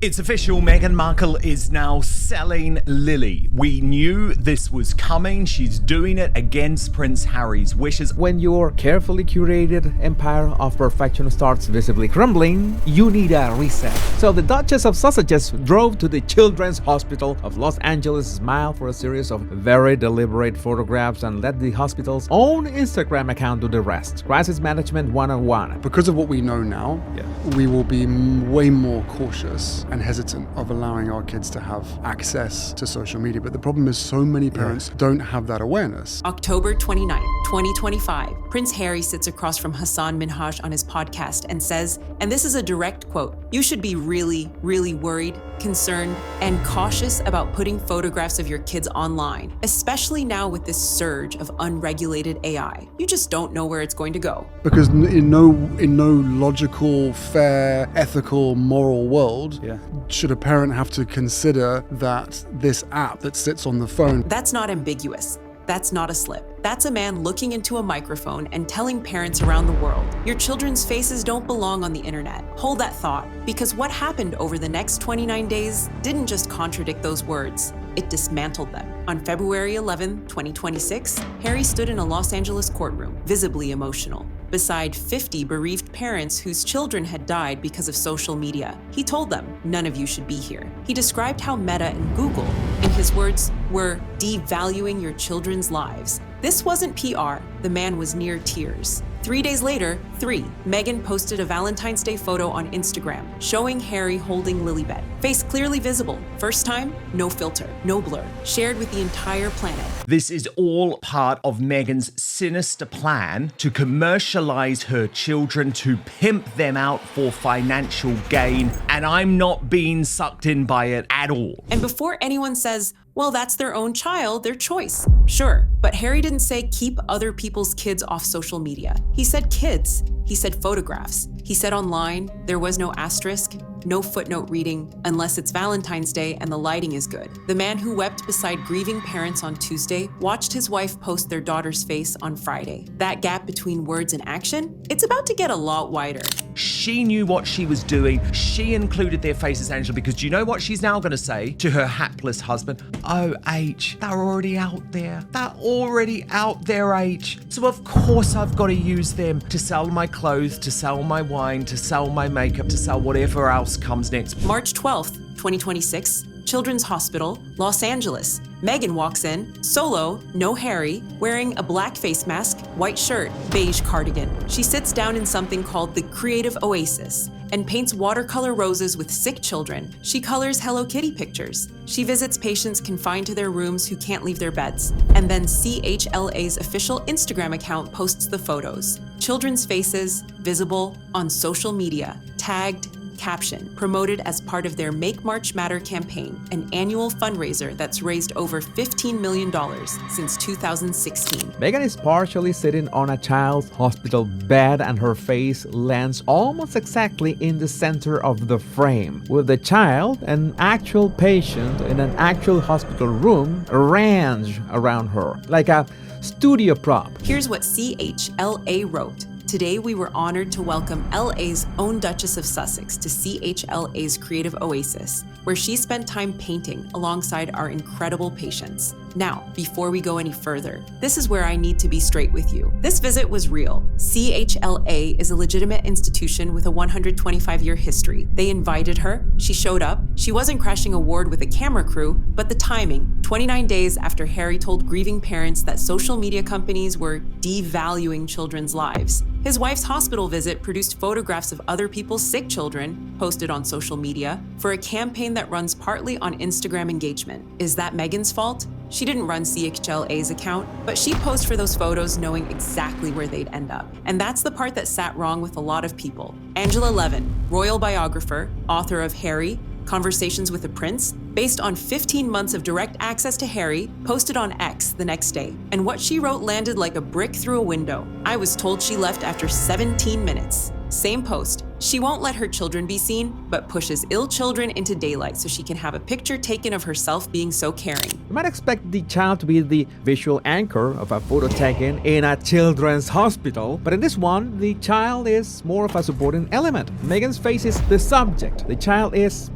It's official, Meghan Markle is now selling Lily. We knew this was coming. She's doing it against Prince Harry's wishes. When your carefully curated empire of perfection starts visibly crumbling, you need a reset. So the Duchess of Sussex drove to the Children's Hospital of Los Angeles, smiled for a series of very deliberate photographs, and let the hospital's own Instagram account do the rest. Crisis Management 101. Because of what we know now, we will be way more cautious and hesitant of allowing our kids to have access to social media. But the problem is so many parents don't have that awareness. October 29, 2025, Prince Harry sits across from Hassan Minhaj on his podcast and says, and this is a direct quote, "You should be really, really worried, concerned, and cautious about putting photographs of your kids online, especially now with this surge of unregulated AI. You just don't know where it's going to go." Because in no logical, fair, ethical, moral world should a parent have to consider that this app that sits on the phone. That's not ambiguous. That's not a slip. That's a man looking into a microphone and telling parents around the world, your children's faces don't belong on the internet. Hold that thought, because what happened over the next 29 days didn't just contradict those words, it dismantled them. On February 11, 2026, Harry stood in a Los Angeles courtroom, visibly emotional, beside 50 bereaved parents whose children had died because of social media. He told them, none of you should be here. He described how Meta and Google, in his words, were devaluing your children's lives. This wasn't PR. The man was near tears. 3 days later, Meghan posted a Valentine's Day photo on Instagram showing Harry holding Lilibet. Face clearly visible. First time, no filter, no blur. Shared with the entire planet. This is all part of Meghan's sinister plan to commercialize her children, to pimp them out for financial gain, and I'm not being sucked in by it at all. And before anyone says, well, that's their own child, their choice. Sure, but Harry didn't say keep other people's kids off social media. He said kids. He said photographs. He said online, there was no asterisk, no footnote reading, unless it's Valentine's Day and the lighting is good. The man who wept beside grieving parents on Tuesday watched his wife post their daughter's face on Friday. That gap between words and action, it's about to get a lot wider. She knew what she was doing. She included their faces, Angela, because do you know what she's now going to say to her hapless husband? Oh, H, they're already out there. They're already out there, H. So of course I've got to use them to sell my clothes, to sell my wine, to sell my makeup, to sell whatever else comes next. March 12th, 2026, Children's Hospital, Los Angeles. Meghan walks in, solo, no Harry, wearing a black face mask, white shirt, beige cardigan. She sits down in something called the Creative Oasis and paints watercolor roses with sick children. She colors Hello Kitty pictures. She visits patients confined to their rooms who can't leave their beds. And then CHLA's official Instagram account posts the photos. Children's faces, visible on social media, tagged, caption, promoted as part of their Make March Matter campaign, an annual fundraiser that's raised over $15 million since 2016. Meghan is partially sitting on a child's hospital bed and her face lands almost exactly in the center of the frame, with the child, an actual patient in an actual hospital room, arranged around her, like a studio prop. Here's what CHLA wrote. Today, we were honored to welcome LA's own Duchess of Sussex to CHLA's Creative Oasis, where she spent time painting alongside our incredible patients. Now, before we go any further, this is where I need to be straight with you. This visit was real. CHLA is a legitimate institution with a 125-year history. They invited her, she showed up, she wasn't crashing a ward with a camera crew, but the timing, 29 days after Harry told grieving parents that social media companies were devaluing children's lives. His wife's hospital visit produced photographs of other people's sick children, posted on social media, for a campaign that runs partly on Instagram engagement. Is that Meghan's fault? She didn't run CHLA's account, but she posed for those photos knowing exactly where they'd end up. And that's the part that sat wrong with a lot of people. Angela Levin, royal biographer, author of Harry, Conversations with a Prince, based on 15 months of direct access to Harry, posted on X the next day. And what she wrote landed like a brick through a window. I was told she left after 17 minutes. Same post, She won't let her children be seen, but pushes ill children into daylight so she can have a picture taken of herself being so caring. You might expect the child to be the visual anchor of a photo taken in a children's hospital, but in this one, the child is more of a supporting element. Meghan's face is the subject. The child is,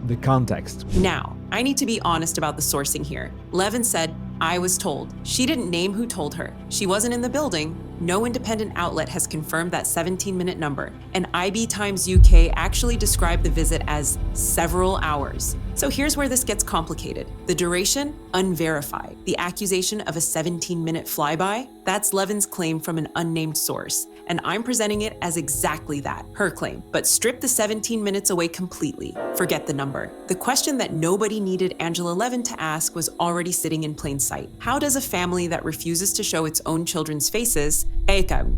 the context. Now, I need to be honest about the sourcing here. Levin said, I was told. She didn't name who told her. She wasn't in the building. No independent outlet has confirmed that 17-minute number. And IB Times UK actually described the visit as several hours. So here's where this gets complicated. The duration, unverified. The accusation of a 17-minute flyby, that's Levin's claim from an unnamed source. And I'm presenting it as exactly that, her claim. But strip the 17 minutes away completely. Forget the number. The question that nobody needed Angela Levin to ask was already sitting in plain sight. How does a family that refuses to show its own children's faces,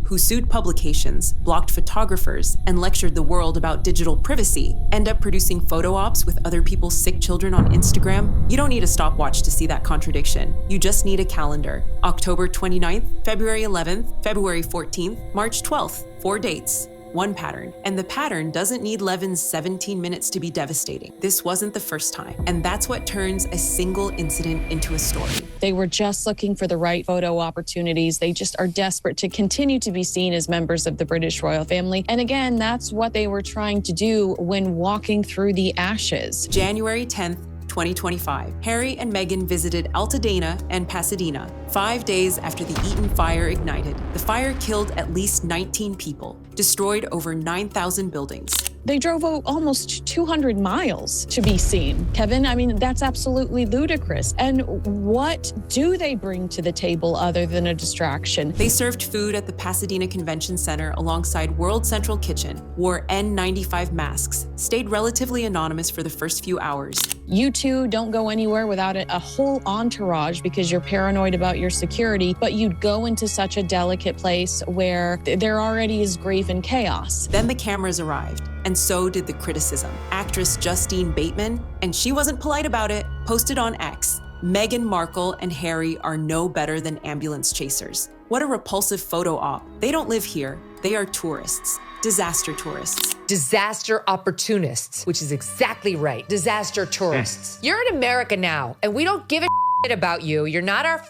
who sued publications, blocked photographers, and lectured the world about digital privacy, end up producing photo ops with other people's sick children on Instagram? You don't need a stopwatch to see that contradiction. You just need a calendar. October 29th, February 11th, February 14th, March 12th. 4 dates. One pattern. And the pattern doesn't need Levin's 17 minutes to be devastating. This wasn't the first time. And that's what turns a single incident into a story. They were just looking for the right photo opportunities. They just are desperate to continue to be seen as members of the British royal family. And again, that's what they were trying to do when walking through the ashes. January 10th, 2025, Harry and Meghan visited Altadena and Pasadena 5 days after the Eaton fire ignited. The fire killed at least 19 people, destroyed over 9,000 buildings. They drove almost 200 miles to be seen. Kevin, I mean, that's absolutely ludicrous. And what do they bring to the table other than a distraction? They served food at the Pasadena Convention Center alongside World Central Kitchen, wore N95 masks, stayed relatively anonymous for the first few hours. You two don't go anywhere without a whole entourage because you're paranoid about your security, but you'd go into such a delicate place where there already is grief and chaos. Then the cameras arrived. And so did the criticism. Actress Justine Bateman, and she wasn't polite about it, posted on X, Meghan Markle and Harry are no better than ambulance chasers. What a repulsive photo op. They don't live here. They are tourists. Disaster tourists. Disaster opportunists, which is exactly right. Disaster tourists. You're in America now, and we don't give a shit about you. You're not our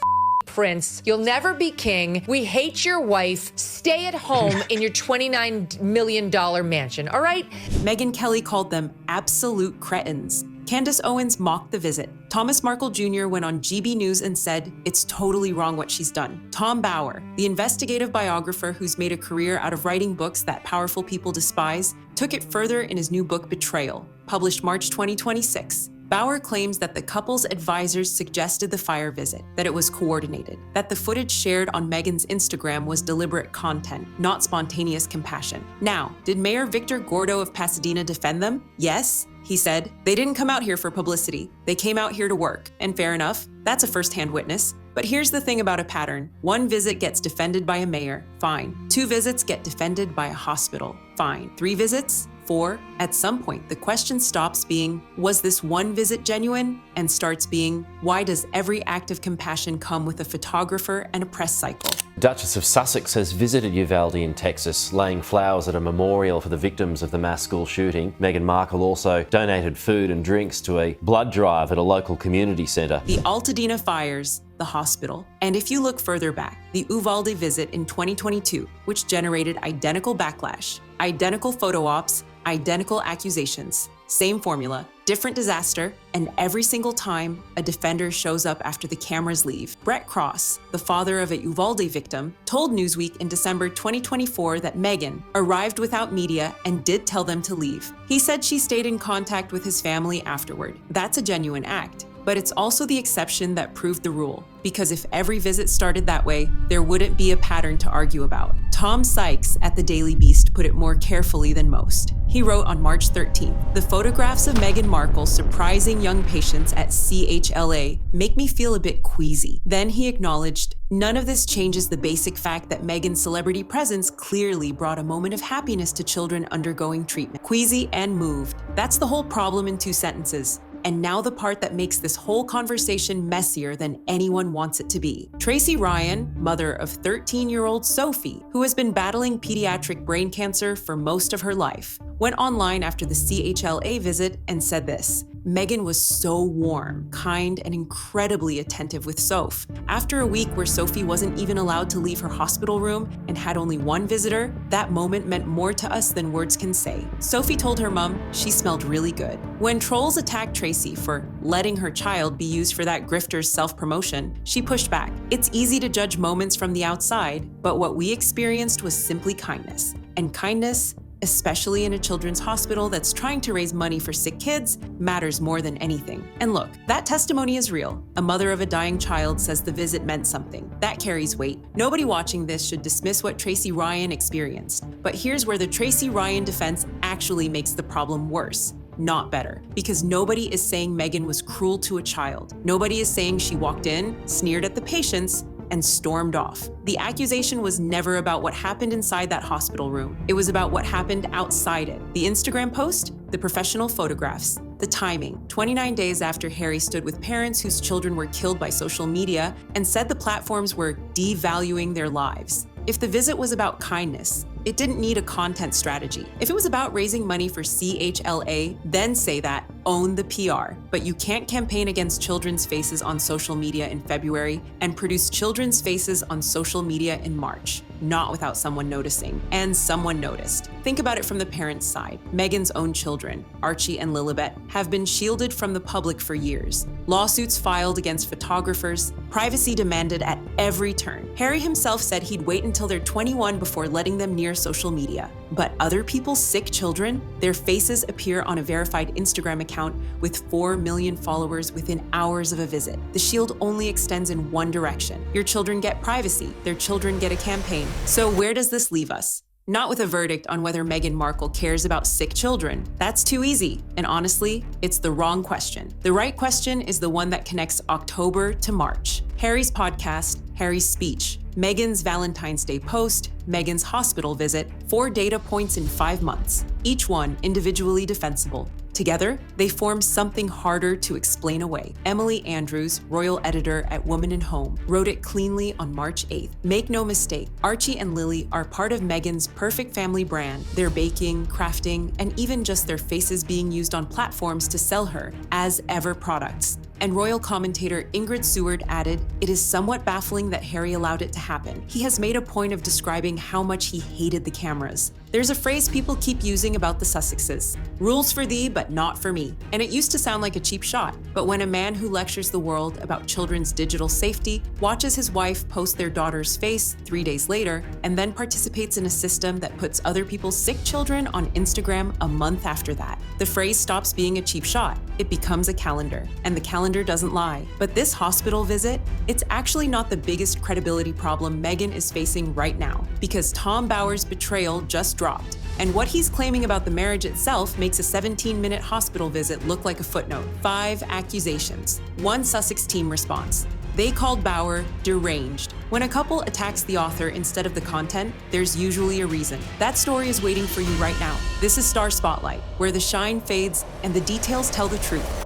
prince. You'll never be king. We hate your wife. Stay at home in your $29 million mansion, all right? Megyn Kelly called them absolute cretins. Candace Owens mocked the visit. Thomas Markle Jr. went on GB News and said, it's totally wrong what she's done. Tom Bauer, the investigative biographer who's made a career out of writing books that powerful people despise, took it further in his new book, Betrayal, published March 2026. Bauer claims that the couple's advisors suggested the fire visit, that it was coordinated, that the footage shared on Meghan's Instagram was deliberate content, not spontaneous compassion. Now, did Mayor Victor Gordo of Pasadena defend them? Yes. He said, they didn't come out here for publicity. They came out here to work. And fair enough, that's a first-hand witness. But here's the thing about a pattern. 1 visit gets defended by a mayor. Fine. 2 visits get defended by a hospital. Fine. 3 visits? 4. At some point, the question stops being, was this one visit genuine? And starts being, why does every act of compassion come with a photographer and a press cycle? Duchess of Sussex has visited Uvalde in Texas, laying flowers at a memorial for the victims of the mass school shooting. Meghan Markle also donated food and drinks to a blood drive at a local community centre. The Altadena fires, the hospital, and if you look further back, the Uvalde visit in 2022, which generated identical backlash, identical photo ops, identical accusations, same formula, different disaster, and every single time a defender shows up after the cameras leave. Brett Cross, the father of a Uvalde victim, told Newsweek in December 2024 that Meghan arrived without media and did tell them to leave. He said she stayed in contact with his family afterward. That's a genuine act. But it's also the exception that proved the rule, because if every visit started that way, there wouldn't be a pattern to argue about. Tom Sykes at the Daily Beast put it more carefully than most. He wrote on March 13th, the photographs of Meghan Markle surprising young patients at CHLA make me feel a bit queasy. Then he acknowledged, none of this changes the basic fact that Meghan's celebrity presence clearly brought a moment of happiness to children undergoing treatment. Queasy and moved. That's the whole problem in 2 sentences. And now the part that makes this whole conversation messier than anyone wants it to be. Tracy Ryan, mother of 13-year-old Sophie, who has been battling pediatric brain cancer for most of her life, went online after the CHLA visit and said this: Meghan was so warm, kind, and incredibly attentive with Soph. After a week where Sophie wasn't even allowed to leave her hospital room and had only one visitor, that moment meant more to us than words can say. Sophie told her mom she smelled really good. When trolls attacked Tracy for letting her child be used for that grifter's self-promotion, she pushed back. It's easy to judge moments from the outside, but what we experienced was simply kindness. And kindness, especially in a children's hospital that's trying to raise money for sick kids, matters more than anything. And look, that testimony is real. A mother of a dying child says the visit meant something. That carries weight. Nobody watching this should dismiss what Tracy Ryan experienced. But here's where the Tracy Ryan defense actually makes the problem worse, not better. Because nobody is saying Meghan was cruel to a child. Nobody is saying she walked in, sneered at the patients, and stormed off. The accusation was never about what happened inside that hospital room. It was about what happened outside it. The Instagram post, the professional photographs, the timing. 29 days after Harry stood with parents whose children were killed by social media and said the platforms were devaluing their lives. If the visit was about kindness, it didn't need a content strategy. If it was about raising money for CHLA, then say that, own the PR. But you can't campaign against children's faces on social media in February and produce children's faces on social media in March, not without someone noticing. And someone noticed. Think about it from the parents' side. Meghan's own children, Archie and Lilibet, have been shielded from the public for years. Lawsuits filed against photographers, privacy demanded at every turn. Harry himself said he'd wait until they're 21 before letting them near social media. But other people's sick children, their faces appear on a verified Instagram account with 4 million followers within hours of a visit. The shield only extends in one direction. Your children get privacy, their children get a campaign. So where does this leave us? Not with a verdict on whether Meghan Markle cares about sick children. That's too easy. And honestly, it's the wrong question. The right question is the one that connects October to March. Harry's podcast, Harry's speech, Meghan's Valentine's Day post, Meghan's hospital visit, 4 data points in 5 months, each one individually defensible. Together, they form something harder to explain away. Emily Andrews, royal editor at Woman & Home, wrote it cleanly on March 8th. Make no mistake, Archie and Lily are part of Meghan's perfect family brand. Their baking, crafting, and even just their faces being used on platforms to sell her as ever products. And royal commentator Ingrid Seward added, "It is somewhat baffling that Harry allowed it to happen. He has made a point of describing how much he hated the cameras. There's a phrase people keep using about the Sussexes, rules for thee, but not for me. And it used to sound like a cheap shot. But when a man who lectures the world about children's digital safety watches his wife post their daughter's face 3 days later, and then participates in a system that puts other people's sick children on Instagram a month after that, the phrase stops being a cheap shot. It becomes a calendar. And the calendar doesn't lie. But this hospital visit, it's actually not the biggest credibility problem Meghan is facing right now, because Tom Bower's betrayal just dropped. And what he's claiming about the marriage itself makes a 17-minute hospital visit look like a footnote. 5 accusations. 1 Sussex team response. They called Bower deranged. When a couple attacks the author instead of the content, there's usually a reason. That story is waiting for you right now. This is Star Spotlight, where the shine fades and the details tell the truth.